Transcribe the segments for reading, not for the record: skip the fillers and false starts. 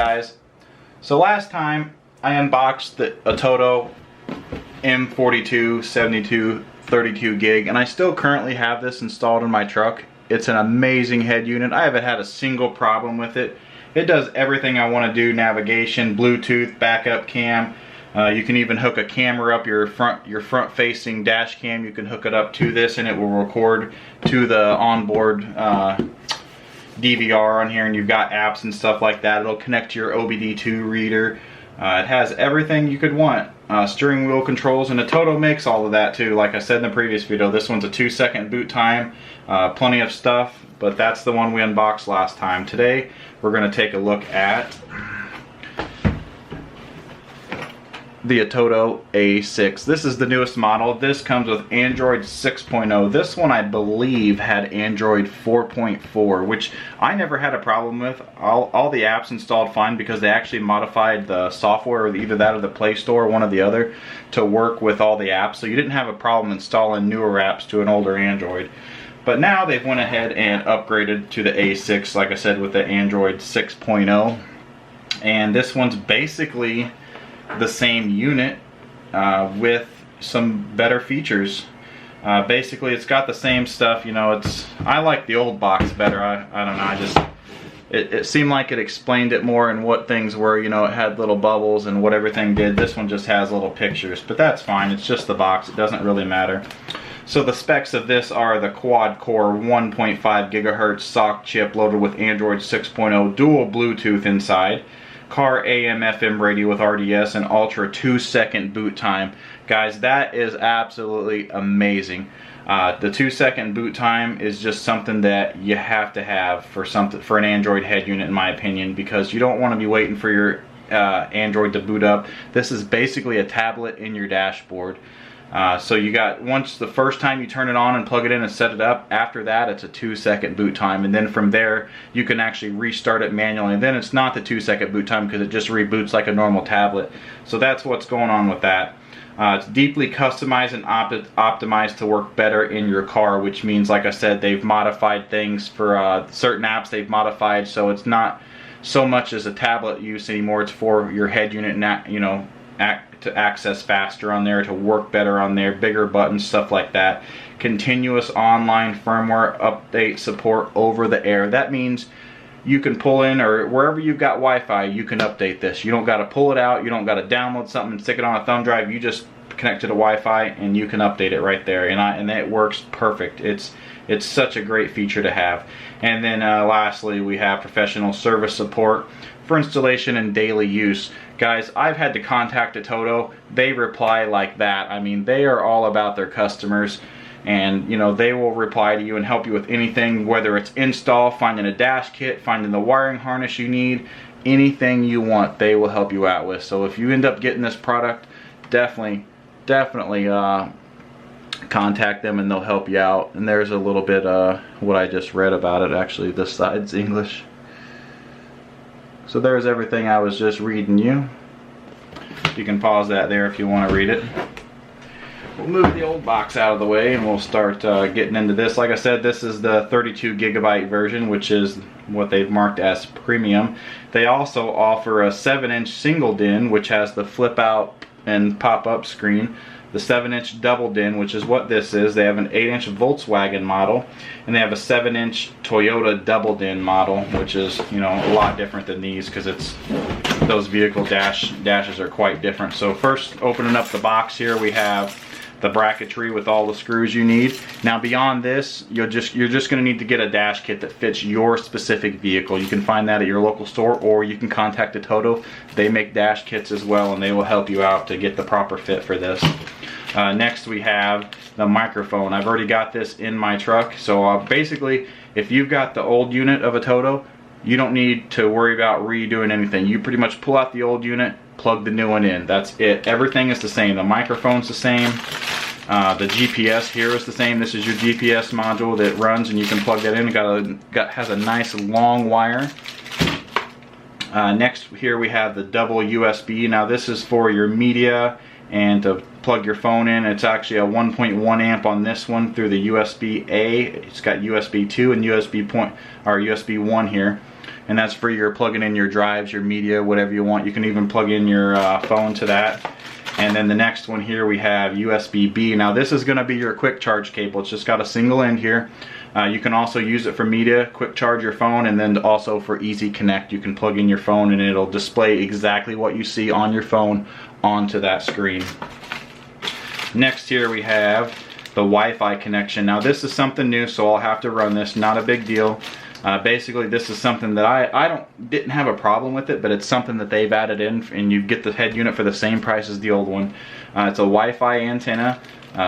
guys. So last time I unboxed the Atoto M42 72 32 gig, and I still currently have this installed in my truck. It's an amazing head unit. I haven't had a single problem with it. It does everything I want to do: navigation, Bluetooth, backup cam. You can even hook a camera up, your front facing dash cam. You can hook it up to this and it will record to the onboard DVR on here, and you've got apps and stuff like that. It'll connect to your OBD2 reader. It has everything you could want. Steering wheel controls, and Atoto makes all of that too. Like I said in the previous video, this one's a 2-second boot time. Plenty of stuff, but that's the one we unboxed last time. Today we're going to take a look at the Atoto A6. This is the newest model. This comes with Android 6.0. This one, I believe, had Android 4.4, which I never had a problem with. All the apps installed fine because they actually modified the software, or either that or the Play Store, or one or the other, to work with all the apps. So you didn't have a problem installing newer apps to an older Android. But now they've went ahead and upgraded to the A6, like I said, with the Android 6.0. And this one's basically the same unit with some better features. Basically, it's got the same stuff. You know, I like the old box better. I don't know. It seemed like it explained it more and what things were. You know, it had little bubbles and what everything did. This one just has little pictures, but that's fine. It's just the box. It doesn't really matter. So the specs of this are the quad-core 1.5 gigahertz SoC chip loaded with Android 6.0, dual Bluetooth inside, car AM/FM radio with RDS, and ultra 2-second boot time. Guys, that is absolutely amazing. The 2-second boot time is just something that you have to have for an Android head unit, in my opinion, because you don't want to be waiting for your Android to boot up. This is basically a tablet in your dashboard. So you got, once the first time you turn it on and plug it in and set it up, after that it's a 2-second boot time, and then from there you can actually restart it manually, and then it's not the 2-second boot time because it just reboots like a normal tablet. So that's what's going on with that. It's deeply customized and optimized to work better in your car, which means, like I said, they've modified things for certain apps. They've modified so it's not so much as a tablet use anymore. It's for your head unit, you know, to access faster on there, to work better on there, bigger buttons, stuff like that. Continuous online firmware update support over the air. That means you can pull in, or wherever you've got Wi-Fi, you can update this. You don't got to pull it out, you don't got to download something and stick it on a thumb drive. You just connect to the Wi-Fi and you can update it right there, and it works perfect. It's such a great feature to have. And then lastly, we have professional service support for installation and daily use. Guys, I've had to contact Atoto. They reply like that. I mean, they are all about their customers, and you know, they will reply to you and help you with anything, whether it's install, finding a dash kit, finding the wiring harness you need, anything you want, they will help you out with. So if you end up getting this product, definitely contact them and they'll help you out. And there's a little bit what I just read about it. Actually, this side's English. So there's everything I was just reading you. You can pause that there if you want to read it. We'll move the old box out of the way and we'll start getting into this. Like I said, this is the 32 gigabyte version, which is what they've marked as premium. They also offer a 7-inch single DIN, which has the flip out and pop up screen. The 7-inch double DIN, which is what this is. They have an 8-inch Volkswagen model, and they have a 7-inch Toyota double DIN model, which is, you know, a lot different than these because those vehicle dashes are quite different. So first, opening up the box here, we have the bracketry with all the screws you need. Now beyond this, you're just going to need to get a dash kit that fits your specific vehicle. You can find that at your local store, or you can contact Atoto. They make dash kits as well, and they will help you out to get the proper fit for this. Next we have the microphone. I've already got this in my truck, so basically if you've got the old unit of Atoto, you don't need to worry about redoing anything. You pretty much pull out the old unit, plug the new one in. That's it. Everything is the same. The microphone's the same. The GPS here is the same. This is your GPS module that runs, and you can plug that in. It has a nice long wire. Next here we have the double USB. Now this is for your media And to plug your phone in, it's actually a 1.1 amp on this one through the USB-A. It's got USB 2 and USB 1 here. And that's for your plugging in your drives, your media, whatever you want. You can even plug in your phone to that. And then the next one here we have USB-B. Now this is going to be your quick charge cable. It's just got a single end here. You can also use it for media, quick charge your phone, and then also for easy connect. You can plug in your phone and it'll display exactly what you see on your phone onto that screen. Next here we have the Wi-Fi connection. Now this is something new, so I'll have to run this. Not a big deal. Basically this is something that I didn't have a problem with it, but it's something that they've added in, and you get the head unit for the same price as the old one. It's a Wi-Fi antenna.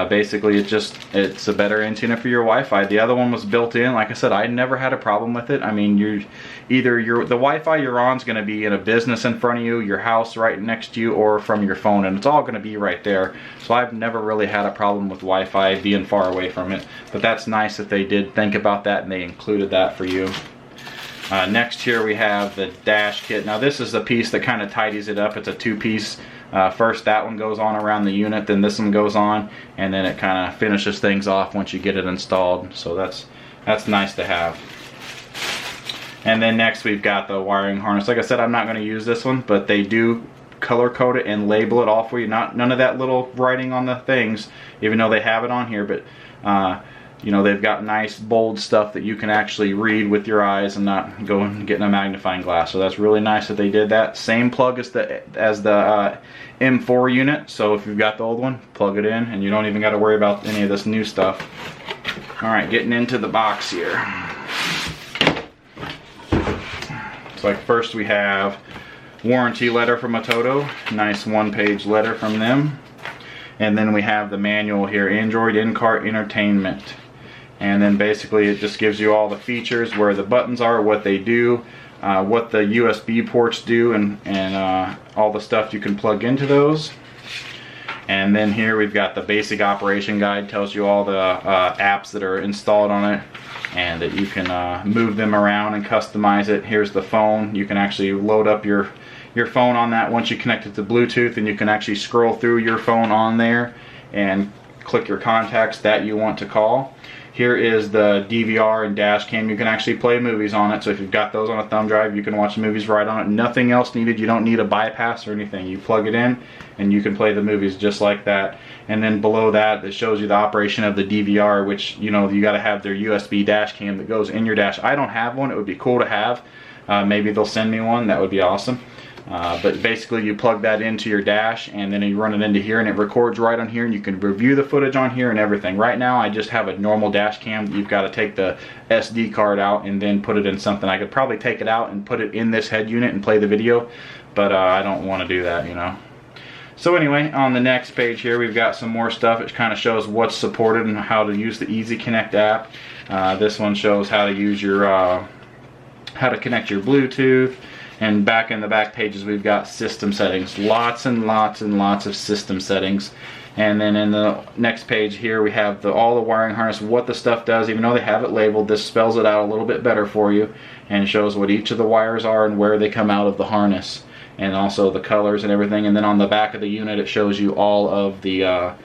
Basically it's a better antenna for your Wi-Fi. The other one was built in. Like I said, I never had a problem with it. I mean, the Wi-Fi you're on is going to be in a business in front of you, your house right next to you, or from your phone, and it's all going to be right there. So I've never really had a problem with Wi-Fi being far away from it. But that's nice that they did think about that and they included that for you. Next here we have the dash kit. Now this is the piece that kind of tidies it up. It's a two-piece. First that one goes on around the unit, then this one goes on, and then it kind of finishes things off once you get it installed. So that's nice to have. And then next we've got the wiring harness. Like I said, I'm not going to use this one, but they do color code it and label it all for you. None of that little writing on the things, even though they have it on here, but you know, they've got nice bold stuff that you can actually read with your eyes and not go and get in a magnifying glass. So that's really nice that they did that. Same plug as the M4 unit. So if you've got the old one, plug it in and you don't even got to worry about any of this new stuff. Alright, getting into the box here. So like first we have warranty letter from Atoto. Nice one-page letter from them. And then we have the manual here, Android in-car entertainment. And then basically it just gives you all the features, where the buttons are, what they do, what the USB ports do, and all the stuff you can plug into those. And then here we've got the basic operation guide, tells you all the apps that are installed on it, and that you can move them around and customize it. Here's the phone. You can actually load up your phone on that once you connect it to Bluetooth, and you can actually scroll through your phone on there and click your contacts that you want to call. Here is the DVR and dash cam. You can actually play movies on it, so if you've got those on a thumb drive, you can watch movies right on it. Nothing else needed. You don't need a bypass or anything. You plug it in and you can play the movies just like that. And then below that, it shows you the operation of the DVR, which, you know, you got to have their USB dash cam that goes in your dash. I don't have one. It would be cool to have. Maybe they'll send me one. That would be awesome. But basically you plug that into your dash and then you run it into here and it records right on here, and you can review the footage on here and everything. Right now I just have a normal dash cam. You've got to take the SD card out and then put it in something. I could probably take it out and put it in this head unit and play the video, but I don't want to do that, you know. So anyway, on the next page here we've got some more stuff. It kind of shows what's supported and how to use the Easy Connect app. This one shows how to use your how to connect your Bluetooth. And back in the back pages we've got system settings. Lots and lots and lots of system settings. And then in the next page here we have all the wiring harness, what the stuff does. Even though they have it labeled, this spells it out a little bit better for you and shows what each of the wires are and where they come out of the harness, and also the colors and everything. And then on the back of the unit it shows you all of the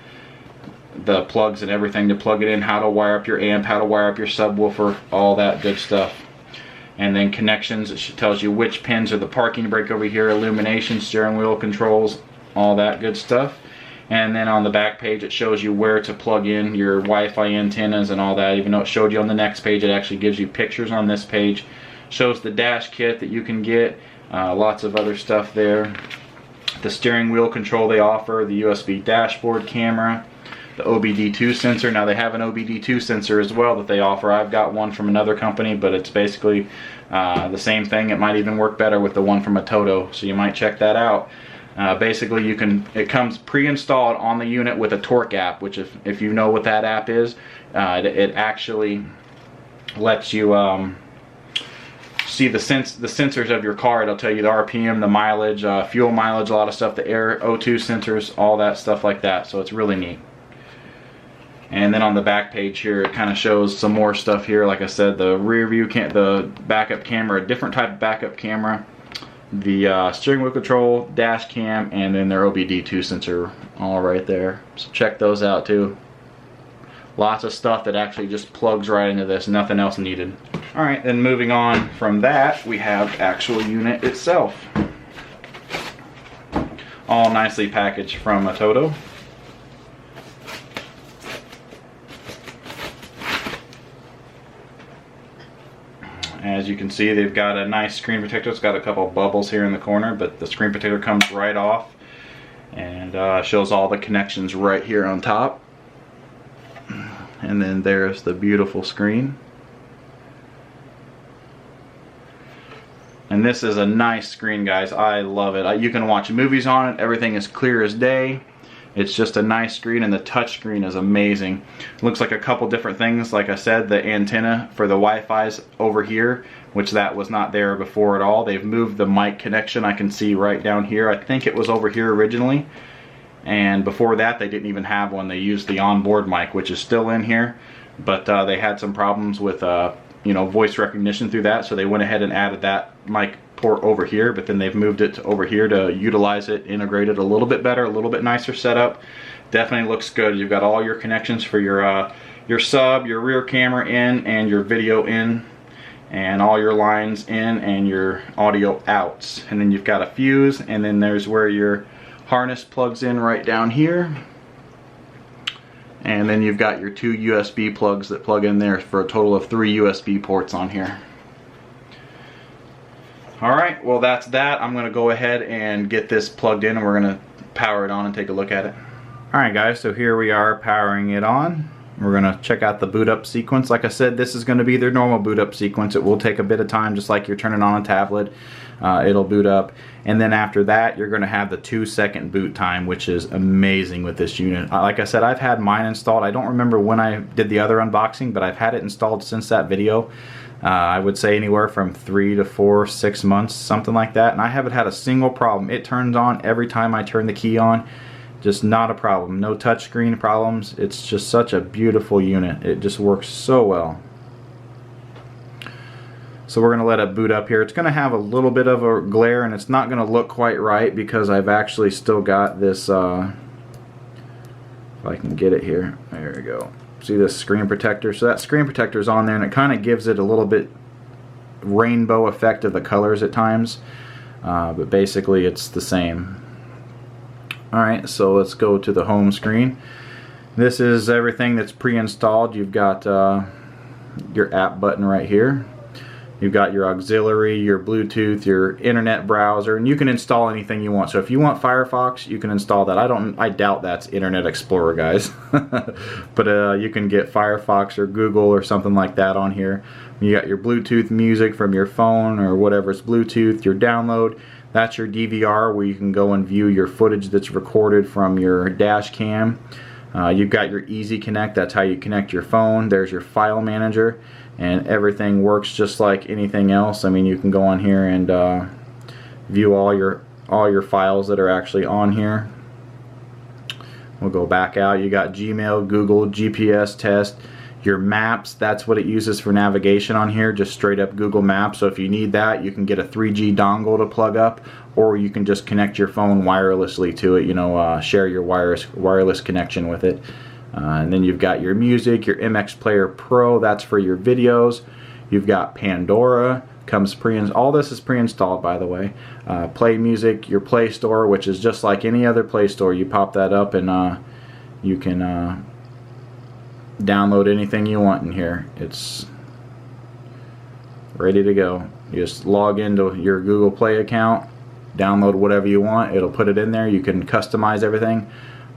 plugs and everything to plug it in, how to wire up your amp, how to wire up your subwoofer, all that good stuff. And then connections, it tells you which pins are the parking brake over here, illumination, steering wheel controls, all that good stuff. And then on the back page it shows you where to plug in your Wi-Fi antennas and all that. Even though it showed you on the next page, it actually gives you pictures on this page. Shows the dash kit that you can get, lots of other stuff there. The steering wheel control they offer, the USB dashboard camera, the OBD2 sensor. Now they have an OBD2 sensor as well that they offer. I've got one from another company, but it's basically the same thing. It might even work better with the one from Atoto, so you might check that out. Basically it comes pre-installed on the unit with a torque app, which if you know what that app is, it actually lets you see the sensors of your car. It'll tell you the RPM, the mileage, fuel mileage, a lot of stuff, the air O2 sensors, all that stuff like that. So it's really neat. And then on the back page here, it kind of shows some more stuff here. Like I said, the rear view the backup camera, a different type of backup camera. the steering wheel control, dash cam, and then their OBD2 sensor all right there. So check those out too. Lots of stuff that actually just plugs right into this, nothing else needed. Alright, then moving on from that, we have actual unit itself. All nicely packaged from Atoto. As you can see, they've got a nice screen protector. It's got a couple of bubbles here in the corner, but the screen protector comes right off and shows all the connections right here on top. And then there's the beautiful screen. And this is a nice screen, guys. I love it. You can watch movies on it. Everything is clear as day. It's just a nice screen, and the touch screen is amazing. It looks like a couple different things. Like I said, the antenna for the Wi-Fi's over here, which that was not there before at all. They've moved the mic connection. I can see right down here. I think it was over here originally. And before that, they didn't even have one. They used the onboard mic, which is still in here. But they had some problems with you know, voice recognition through that, so they went ahead and added that mic port over here, but then they've moved it to over here to utilize it, integrate it a little bit better, a little bit nicer setup. Definitely looks good. You've got all your connections for your sub, your rear camera in, and your video in, and all your lines in and your audio outs. And then you've got a fuse, and then there's where your harness plugs in right down here. And then you've got your 2 USB plugs that plug in there for a total of 3 USB ports on here. Alright, well that's that. I'm going to go ahead and get this plugged in, and we're going to power it on and take a look at it. Alright guys, so here we are powering it on. We're going to check out the boot up sequence. Like I said, this is going to be their normal boot up sequence. It will take a bit of time, just like you're turning on a tablet. It'll boot up, and then after that you're going to have the 2-second boot time, which is amazing with this unit. Like I said, I've had mine installed. I don't remember when I did the other unboxing, but I've had it installed since that video. I would say anywhere from 3 to 4, 6 months, something like that, and I haven't had a single problem. It turns on every time I turn the key on. Just not a problem. No touchscreen problems. It's just such a beautiful unit. It just works so well. So we're going to let it boot up here. It's going to have a little bit of a glare, and it's not going to look quite right because I've actually still got this, if I can get it here. There we go. See this screen protector? So that screen protector is on there, and it kind of gives it a little bit rainbow effect of the colors at times. But basically it's the same. Alright, so let's go to the home screen. This is everything that's pre-installed. You've got your app button right here. You've got your auxiliary, your Bluetooth, your internet browser, and you can install anything you want. So if you want Firefox, you can install that. I doubt that's Internet Explorer, guys. But you can get Firefox or Google or something like that on here. You got your Bluetooth music from your phone or whatever's Bluetooth, your download. That's your DVR, where you can go and view your footage that's recorded from your dash cam. You've got your Easy Connect. That's how you connect your phone. There's your file manager, and everything works just like anything else. I mean, you can go on here and view all your files that are actually on here. We'll go back out. You got Gmail, Google, GPS test, your maps. That's what it uses for navigation on here, just straight up Google Maps. So if you need that, you can get a 3G dongle to plug up, or you can just connect your phone wirelessly to it, you know, share your wireless connection with it. And then you've got your music, your MX Player Pro, that's for your videos. You've got Pandora, comes all this is pre-installed, by the way. Play Music, your Play Store, which is just like any other Play Store. You pop that up and you can download anything you want in here. It's ready to go. You just log into your Google Play account, download whatever you want, it'll put it in there. You can customize everything.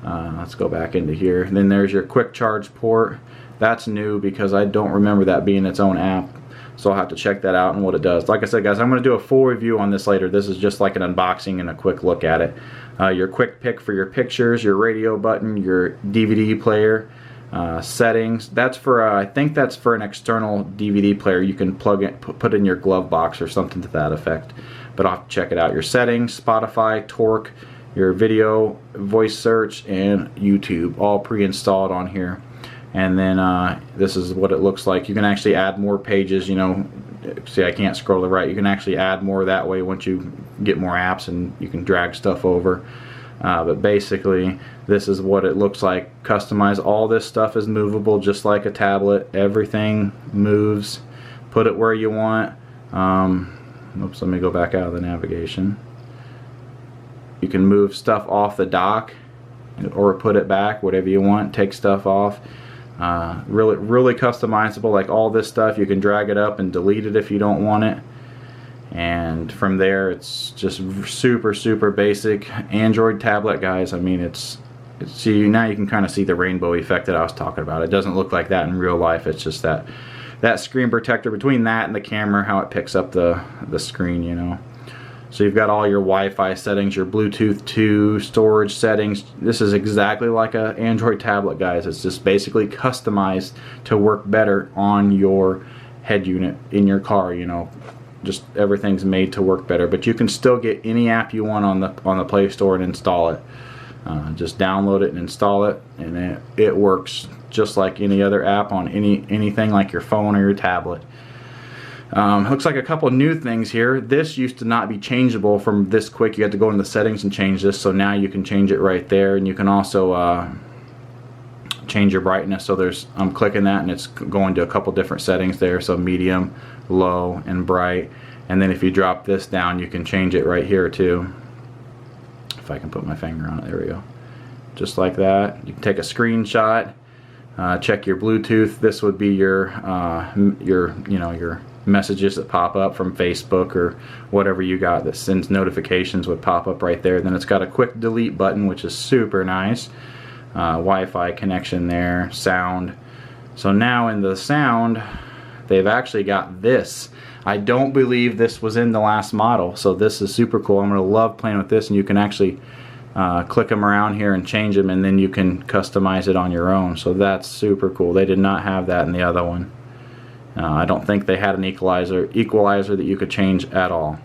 Let's go back into here. Then there's your quick charge port. That's new because I don't remember that being its own app, so I'll have to check that out and what it does. Like I said, guys, I'm going to do a full review on this later. This is just like an unboxing and a quick look at it. Your quick pick for your pictures, your radio button, your DVD player, settings. That's for I think that's for an external DVD player. You can plug it, put in your glove box or something to that effect. But I'll have to check it out. Your settings, Spotify, Torque, your video, voice search, and YouTube, all pre-installed on here. And then this is what it looks like. You can actually add more pages, you know. See, I can't scroll to the right. You can actually add more that way once you get more apps, and you can drag stuff over. But basically, this is what it looks like. Customize. All this stuff is movable, just like a tablet. Everything moves. Put it where you want. Oops, let me go back out of the navigation. You can move stuff off the dock, or put it back, whatever you want. Take stuff off. Really customizable. Like all this stuff, you can drag it up and delete it if you don't want it. And from there, it's just super basic Android tablet, guys. I mean, see, now you can kind of see the rainbow effect that I was talking about. It doesn't look like that in real life. It's just that screen protector between that and the camera, how it picks up the screen, you know. So you've got all your Wi-Fi settings, your Bluetooth 2 storage settings. This is exactly like an Android tablet, guys. It's just basically customized to work better on your head unit in your car, you know. Just everything's made to work better. But you can still get any app you want on the Play Store and install it. Just download it and install it, and it works just like any other app on anything like your phone or your tablet. Looks like a couple new things here. This used to not be changeable from this quick. You had to go into the settings and change this, so now you can change it right there. And you can also change your brightness. So I'm clicking that and it's going to a couple different settings there. So medium, low, and bright. And then if you drop this down, you can change it right here too. If I can put my finger on it, there we go. Just like that. You can take a screenshot, check your Bluetooth. This would be your messages that pop up from Facebook or whatever you got that sends notifications would pop up right there. Then it's got a quick delete button, which is super nice. Wi-Fi connection there, sound. So now in the sound, they've actually got this. I don't believe this was in the last model, so this is super cool. I'm gonna love playing with this, and you can actually click them around here and change them, and then you can customize it on your own. So that's super cool. They did not have that in the other one. I don't think they had an equalizer that you could change at all.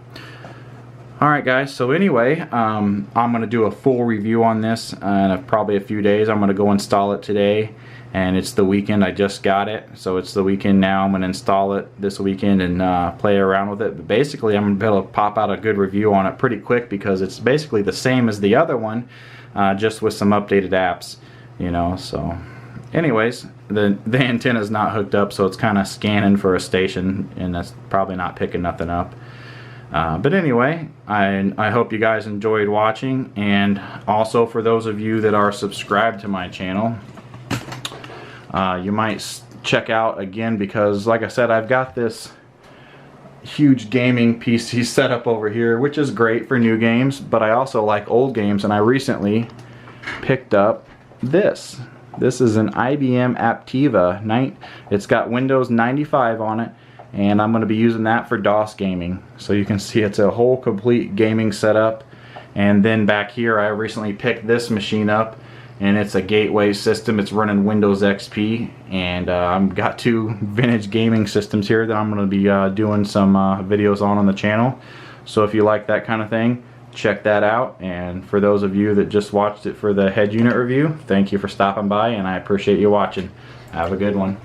Alright guys, so anyway, I'm going to do a full review on this in probably a few days. I'm going to go install it today, and it's the weekend. I just got it, so it's the weekend now. I'm going to install it this weekend and play around with it. But basically, I'm going to be able to pop out a good review on it pretty quick, because it's basically the same as the other one, just with some updated apps, you know. So anyways, the antenna is not hooked up, so it's kind of scanning for a station, and that's probably not picking nothing up. But anyway, I hope you guys enjoyed watching, and also for those of you that are subscribed to my channel, you might check out again, because like I said, I've got this huge gaming PC set up over here, which is great for new games, but I also like old games, and I recently picked up this. This is an IBM Aptiva. It's got Windows 95 on it, and I'm going to be using that for DOS gaming. So you can see it's a whole complete gaming setup. And then back here, I recently picked this machine up, and it's a gateway system. It's running Windows XP, and I've got two vintage gaming systems here that I'm going to be doing some videos on the channel. So if you like that kind of thing, check that out. And for those of you that just watched it for the head unit review, thank you for stopping by, and I appreciate you watching. Have a good one.